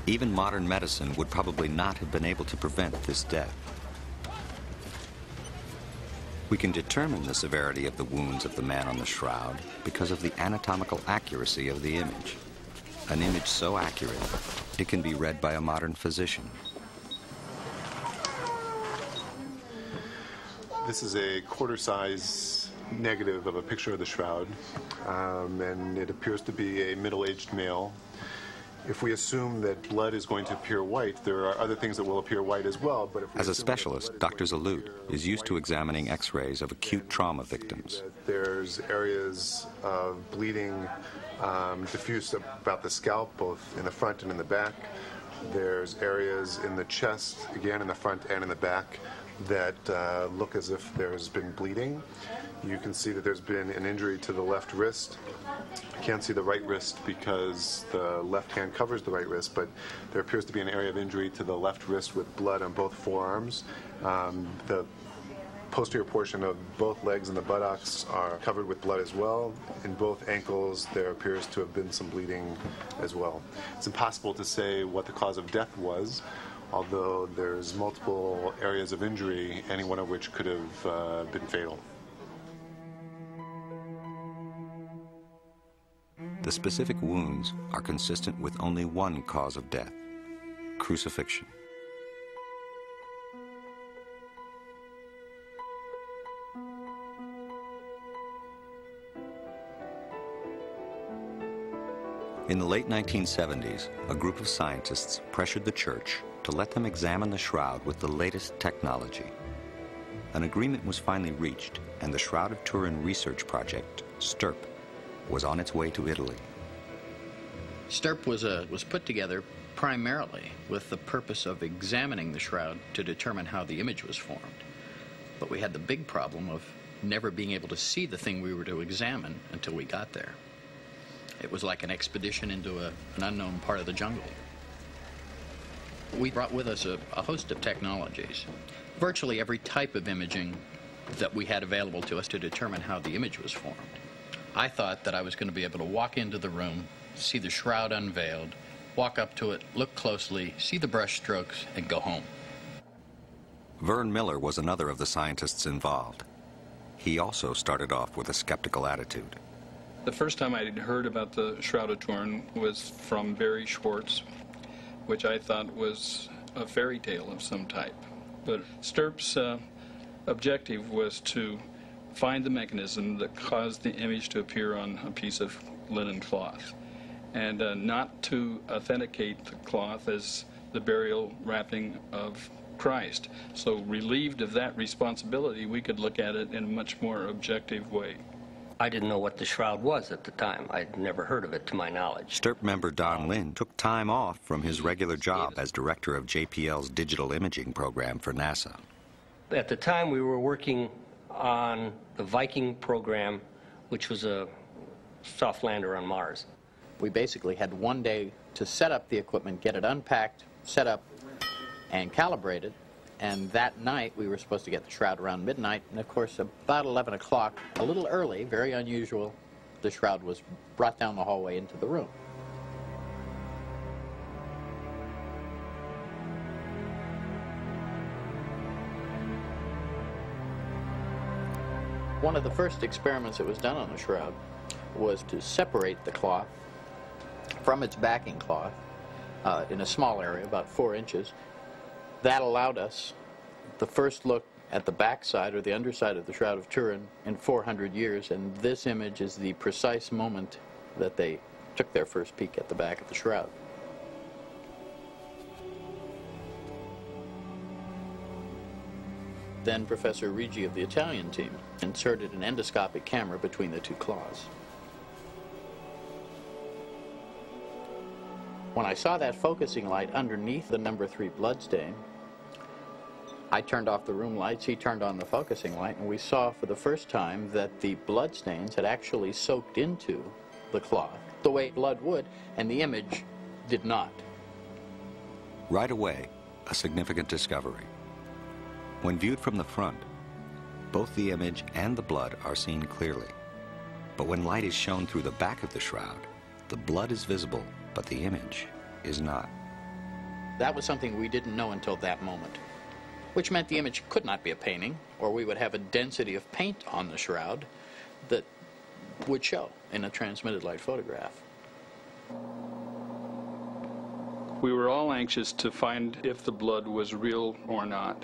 Even modern medicine would probably not have been able to prevent this death. We can determine the severity of the wounds of the man on the shroud because of the anatomical accuracy of the image. An image so accurate, it can be read by a modern physician. This is a quarter-size negative of a picture of the shroud, and it appears to be a middle-aged male. If we assume that blood is going to appear white, there are other things that will appear white as well. But if we As a specialist, Dr. Zaloot is used to examining X-rays of acute trauma victims. There's areas of bleeding diffuse about the scalp, both in the front and in the back. There's areas in the chest, again in the front and in the back, that look as if there's been bleeding. You can see that there's been an injury to the left wrist. I can't see the right wrist because the left hand covers the right wrist, but there appears to be an area of injury to the left wrist with blood on both forearms. The posterior portion of both legs and the buttocks are covered with blood as well. In both ankles, there appears to have been some bleeding as well. It's impossible to say what the cause of death was, although there's multiple areas of injury, any one of which could have been fatal. The specific wounds are consistent with only one cause of death: crucifixion. In the late 1970s, a group of scientists pressured the church to let them examine the shroud with the latest technology. An agreement was finally reached, and the Shroud of Turin research project, STURP, was on its way to Italy. STURP was put together primarily with the purpose of examining the shroud to determine how the image was formed. But we had the big problem of never being able to see the thing we were to examine until we got there. It was like an expedition into an unknown part of the jungle. We brought with us a host of technologies, virtually every type of imaging that we had available to us to determine how the image was formed. I thought that I was going to be able to walk into the room, see the shroud unveiled, walk up to it, look closely, see the brush strokes, and go home. Vern Miller was another of the scientists involved. He also started off with a skeptical attitude. The first time I had heard about the Shroud of Turin was from Barry Schwartz, which I thought was a fairy tale of some type. But STURP's objective was to find the mechanism that caused the image to appear on a piece of linen cloth, and not to authenticate the cloth as the burial wrapping of Christ. So relieved of that responsibility, we could look at it in a much more objective way. I didn't know what the shroud was at the time. I'd never heard of it to my knowledge. STURP member Don Lynn took time off from his regular job as director of JPL's digital imaging program for NASA. At the time, we were working on the Viking program, which was a soft lander on Mars. We basically had one day to set up the equipment, get it unpacked, set up, and calibrated. And that night, we were supposed to get the shroud around midnight. And of course, about 11 o'clock, a little early, very unusual, the shroud was brought down the hallway into the room. One of the first experiments that was done on the shroud was to separate the cloth from its backing cloth in a small area, about 4 inches. That allowed us the first look at the backside or the underside of the Shroud of Turin in 400 years, and this image is the precise moment that they took their first peek at the back of the shroud. Then Professor Rigi of the Italian team inserted an endoscopic camera between the two cloths. When I saw that focusing light underneath the number 3 bloodstain, I turned off the room lights, he turned on the focusing light, and we saw for the first time that the bloodstains had actually soaked into the cloth the way blood would, and the image did not. Right away, a significant discovery. When viewed from the front, both the image and the blood are seen clearly. But when light is shown through the back of the shroud, the blood is visible, but the image is not. That was something we didn't know until that moment, which meant the image could not be a painting, or we would have a density of paint on the shroud that would show in a transmitted light photograph. We were all anxious to find if the blood was real or not.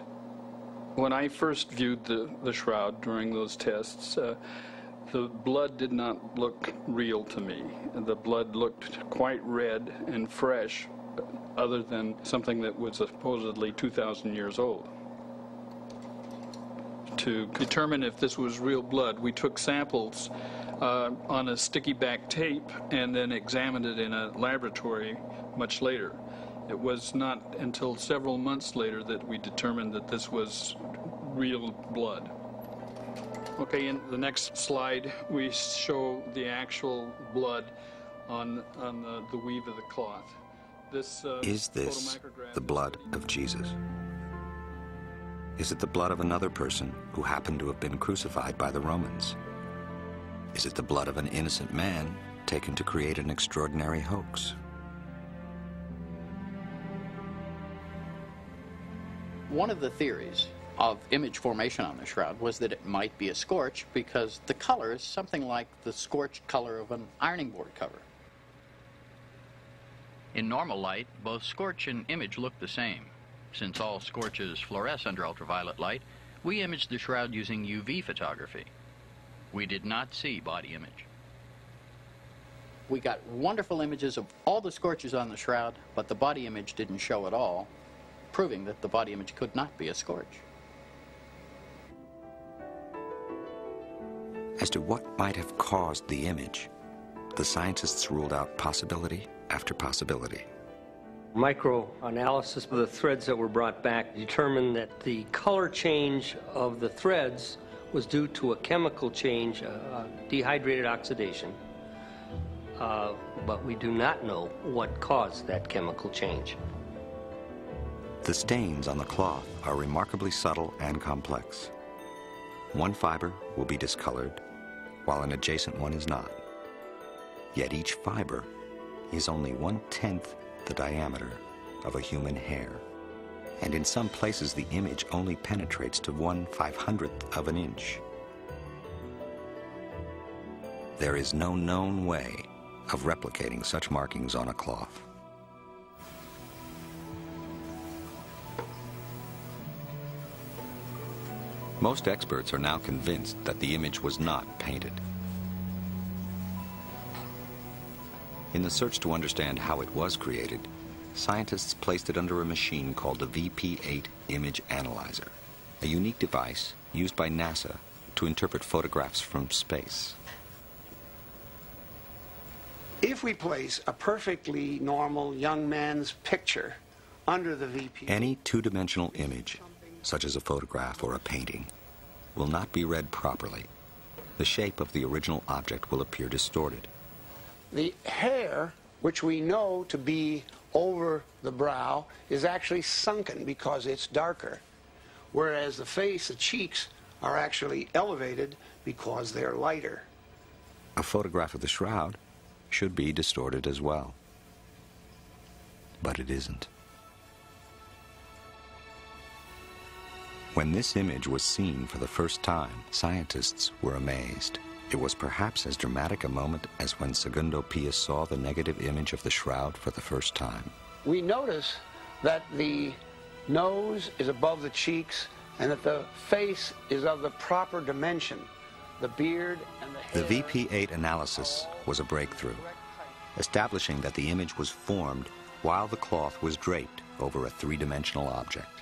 When I first viewed the shroud during those tests, the blood did not look real to me. The blood looked quite red and fresh, other than something that was supposedly 2,000 years old. To determine if this was real blood, we took samples on a sticky back tape and then examined it in a laboratory much later. It was not until several months later that we determined that this was real blood. Okay, in the next slide, we show the actual blood on the weave of the cloth. Is this the blood of Jesus? Is it the blood of another person who happened to have been crucified by the Romans? Is it the blood of an innocent man taken to create an extraordinary hoax? One of the theories of image formation on the shroud was that it might be a scorch because the color is something like the scorched color of an ironing board cover. In normal light, both scorch and image look the same. Since all scorches fluoresce under ultraviolet light, we imaged the shroud using UV photography. We did not see body image. We got wonderful images of all the scorches on the shroud, but the body image didn't show at all, proving that the body image could not be a scorch. As to what might have caused the image, the scientists ruled out possibility after possibility. Microanalysis of the threads that were brought back determined that the color change of the threads was due to a chemical change, dehydrated oxidation. But we do not know what caused that chemical change. The stains on the cloth are remarkably subtle and complex. One fiber will be discolored, while an adjacent one is not. Yet each fiber is only 1/10 the diameter of a human hair. And in some places, the image only penetrates to 1/500th of an inch. There is no known way of replicating such markings on a cloth. Most experts are now convinced that the image was not painted. In the search to understand how it was created, scientists placed it under a machine called the VP-8 Image Analyzer, a unique device used by NASA to interpret photographs from space. If we place a perfectly normal young man's picture under the VP... Any two-dimensional image, such as a photograph or a painting, will not be read properly. The shape of the original object will appear distorted. The hair, which we know to be over the brow, is actually sunken because it's darker, whereas the face, the cheeks, are actually elevated because they're lighter. A photograph of the shroud should be distorted as well. But it isn't. When this image was seen for the first time, scientists were amazed. It was perhaps as dramatic a moment as when Segundo Pius saw the negative image of the shroud for the first time. We notice that the nose is above the cheeks and that the face is of the proper dimension. The beard and the hair... The VP-8 analysis was a breakthrough, establishing that the image was formed while the cloth was draped over a three-dimensional object.